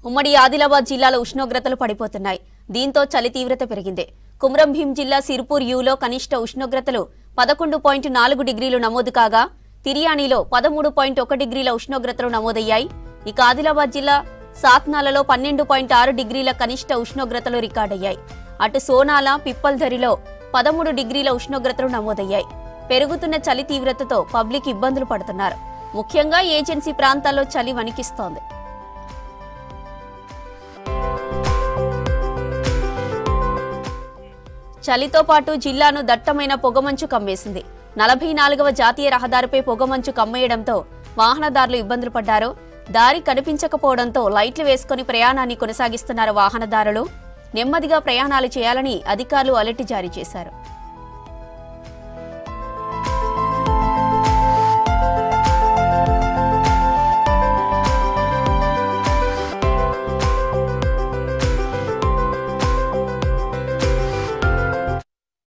ఉమ్మడి ఆదిలాబాద్ జిల్లాలో ఉష్ణోగ్రతలు పడిపోతున్నాయి. దీంతో చలి తీవ్రత పెరిగింది. కుమ్రం భీం జిల్లా సిర్పూర్ యూలో కనిష్ట ఉష్ణోగ్రతలు 11.4 డిగ్రీలు నమోదు కాగా తిరియాణిలో 13.1 డిగ్రీల ఉష్ణోగ్రతలు నమోదయ్యాయి. ఇక ఆదిలాబాద్ జిల్లా సాత్నాలలో 12.6 డిగ్రీల కనిష్ట ఉష్ణోగ్రతలు రికార్డయ్యాయి. అటు సోనాల పిప్పల్దరిలో 13 డిగ్రీల ఉష్ణోగ్రతలు నమోదయ్యాయి. పెరుగుతున్న చలి తీవ్రతతో పబ్లిక్ ఇబ్బందులు పడుతున్నారు. ముఖ్యంగా ఏజెన్సీ ప్రాంతాల్లో చలి వణికిస్తోంది. చలితో పాటు జిల్లాను దట్టమైన పొగమంచు కమ్మేసింది. 44వ జాతీయ రహదారిపై పొగమంచు కమ్మేయడంతో వాహనదారులు ఇబ్బందులు పడ్డారు. దారి కనిపించకపోవడంతో లైట్లు వేసుకుని ప్రయాణాన్ని కొనసాగిస్తున్నారు వాహనదారులు. నెమ్మదిగా ప్రయాణాలు చేయాలని అధికారులు అలర్ట్ జారీ చేశారు.